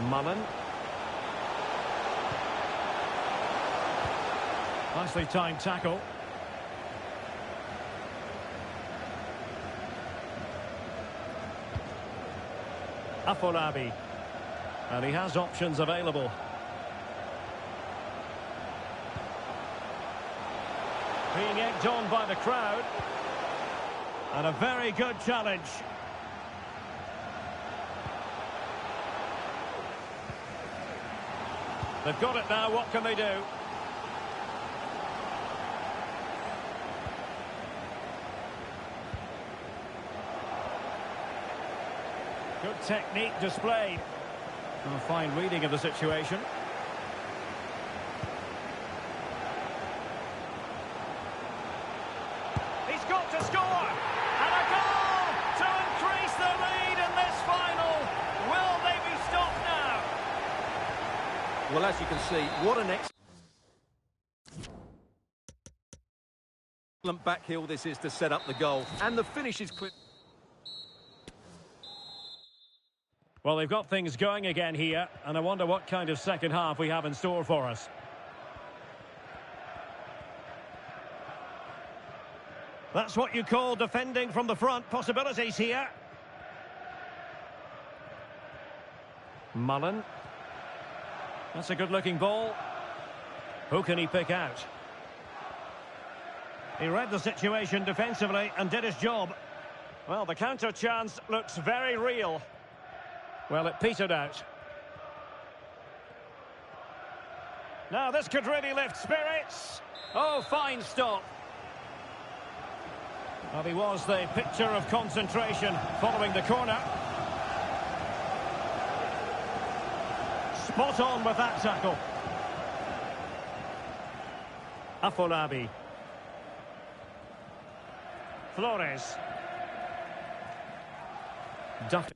Mullen. Nicely timed tackle. Afolabi. And he has options available. Being egged on by the crowd. And a very good challenge. They've got it now, what can they do? Good technique displayed. A fine reading of the situation. He's got to score! And a goal to increase the Well, as you can see, what an excellent back heel this is to set up the goal. And the finish is clear. Well, they've got things going again here, and I wonder what kind of second half we have in store for us. That's what you call defending from the front. Possibilities here. Mullen. That's a good-looking ball. Who can he pick out? He read the situation defensively and did his job. Well, the counter chance looks very real. Well, it petered out. Now, this could really lift spirits. Oh, fine stop. Well, he was the picture of concentration following the corner. Spot on with that tackle. Afolabi. Flores. Duffy.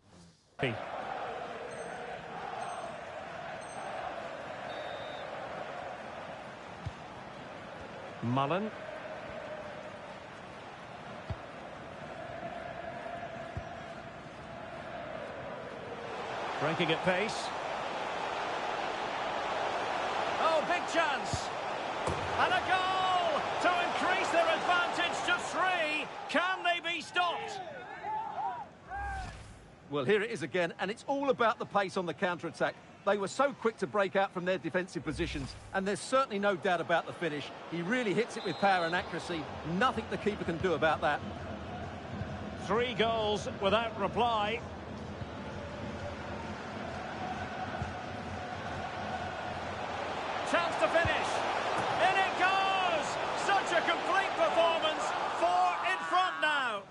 Mullen. Breaking at pace. Oh, big chance. And a goal to increase their advantage to 3. Can they be stopped? Well, here it is again, and it's all about the pace on the counter-attack. They were so quick to break out from their defensive positions, and there's certainly no doubt about the finish. He really hits it with power and accuracy. Nothing the keeper can do about that. 3 goals without reply. Chance to finish. In it goes! Such a complete performance. 4 in front now.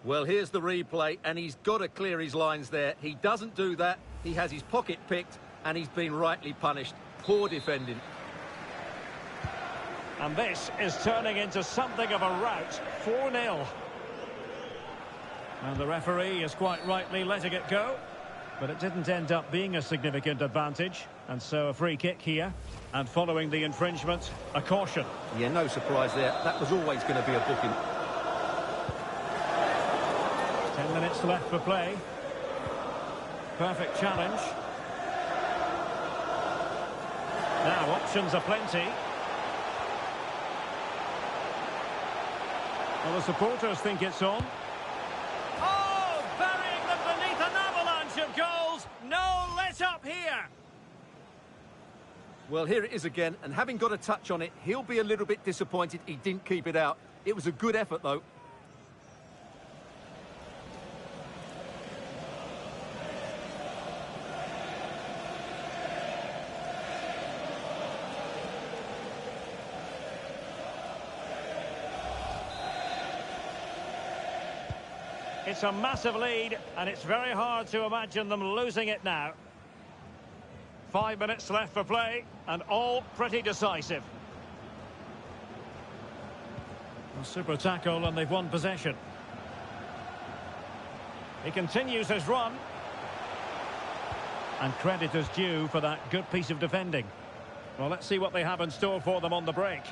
Well, here's the replay, and he's got to clear his lines there. He doesn't do that. He has his pocket picked, and he's been rightly punished. Poor defending. And this is turning into something of a rout. 4-0. And the referee is quite rightly letting it go. But it didn't end up being a significant advantage. And so a free kick here. And following the infringement, a caution. Yeah, no surprise there. That was always going to be a booking. 10 minutes left for play. Perfect challenge. Now, options are plenty. Well, the supporters think it's on. Oh, burying them beneath an avalanche of goals. No let up here. Well, here it is again, and having got a touch on it, he'll be a little bit disappointed he didn't keep it out. It was a good effort, though. It's a massive lead, and it's very hard to imagine them losing it now. 5 minutes left for play, and all pretty decisive. A super tackle, and they've won possession. He continues his run. And credit is due for that good piece of defending. Well, let's see what they have in store for them on the break.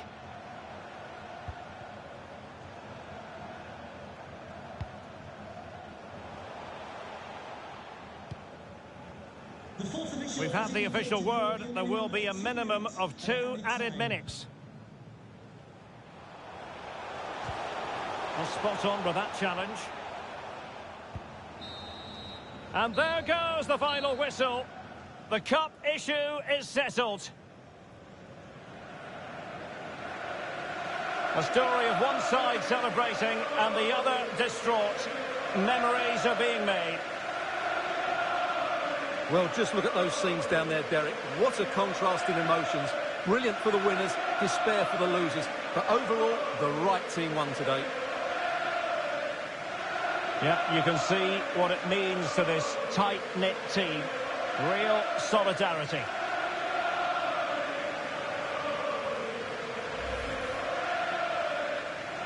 We've had the official word. There will be a minimum of 2 added minutes. Well, spot on with that challenge. And there goes the final whistle. The cup issue is settled. A story of one side celebrating and the other distraught. Memories are being made. Well, just look at those scenes down there, Derek. What a contrast in emotions. Brilliant for the winners, despair for the losers. But overall, the right team won today. Yeah, you can see what it means to this tight-knit team. Real solidarity.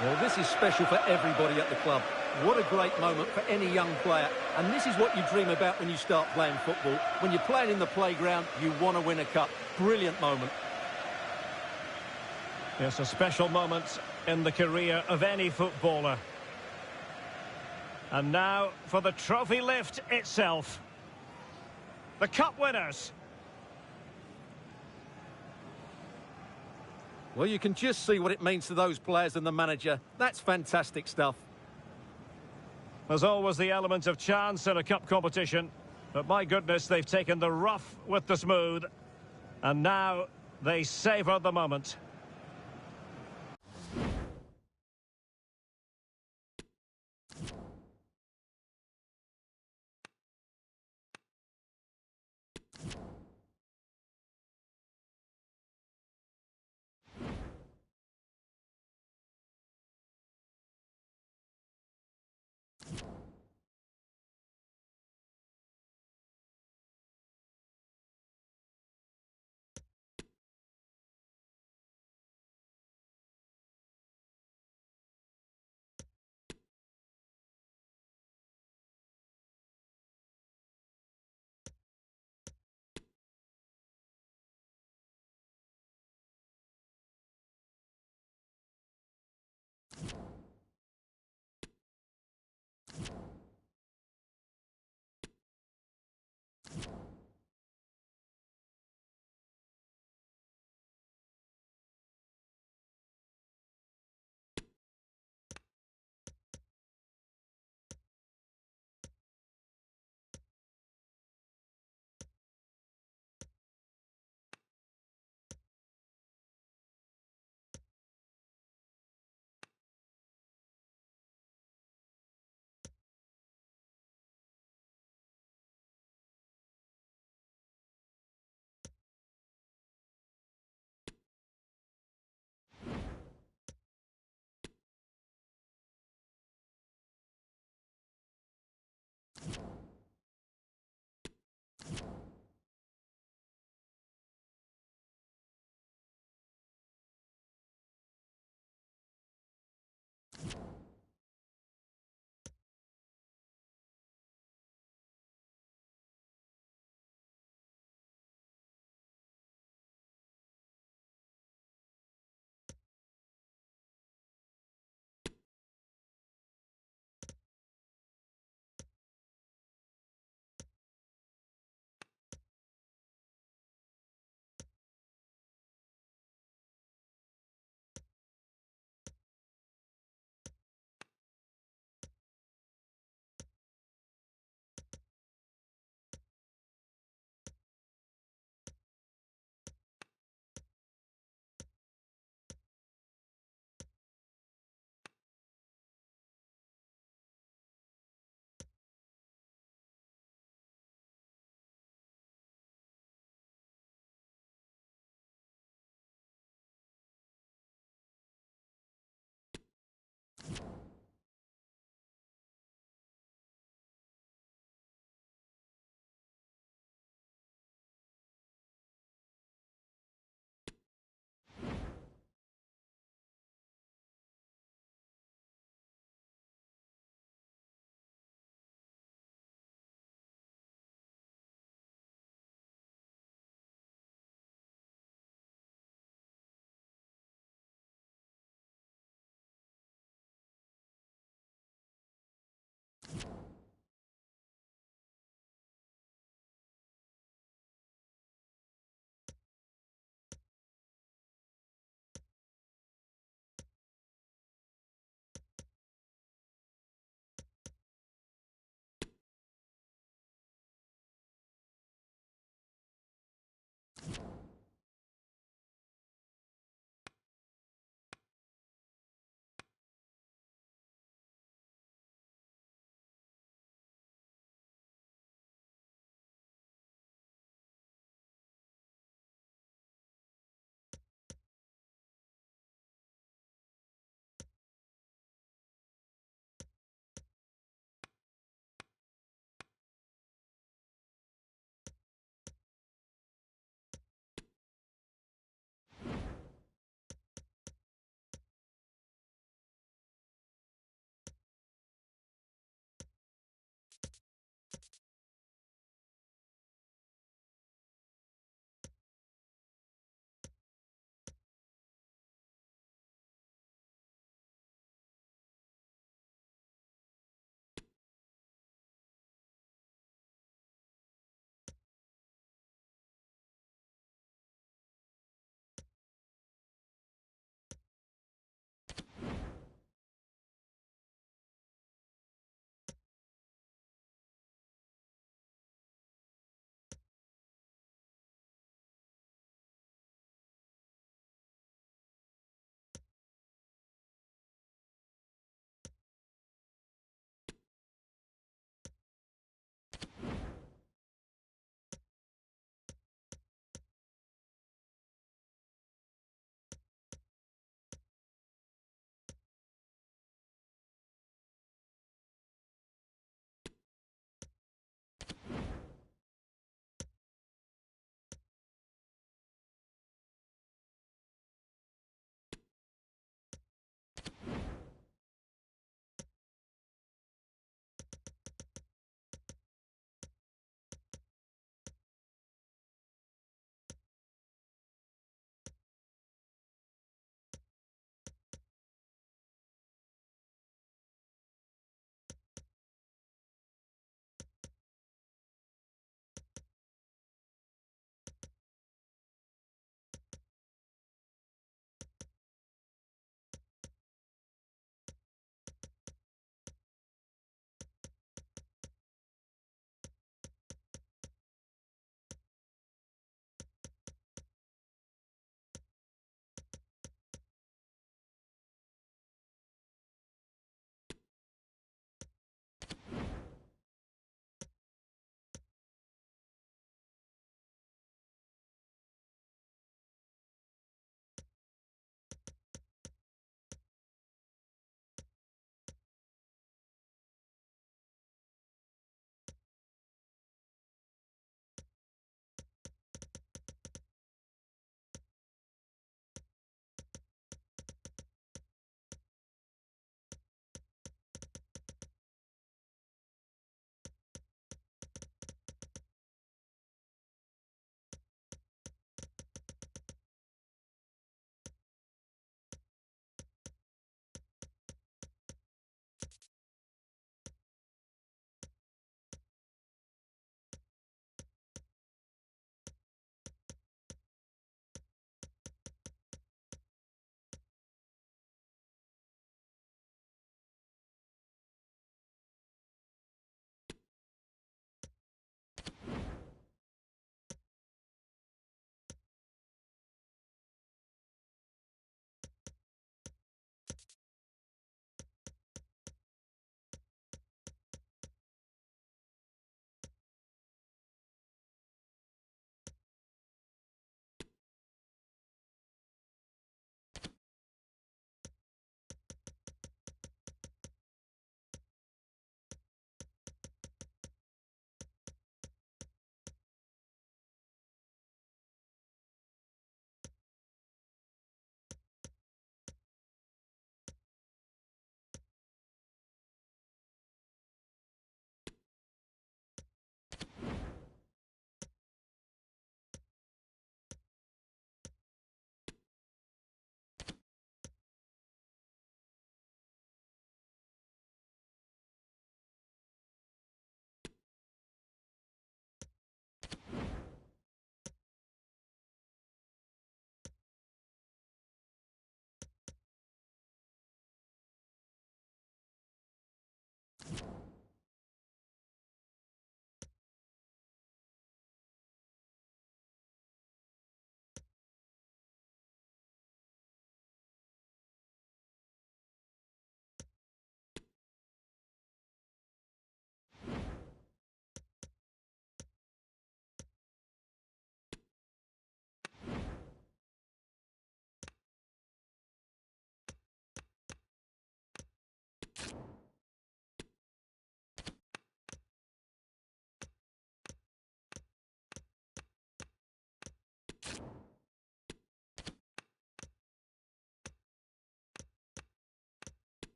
Well, this is special for everybody at the club. What a great moment for any young player. And this is what you dream about when you start playing football. When you're playing in the playground, you want to win a cup. Brilliant moment. It's a special moment in the career of any footballer. And now for the trophy lift itself. The cup winners. Well, you can just see what it means to those players and the manager. That's fantastic stuff. There's always the element of chance in a cup competition. But my goodness, they've taken the rough with the smooth. And now they savour the moment.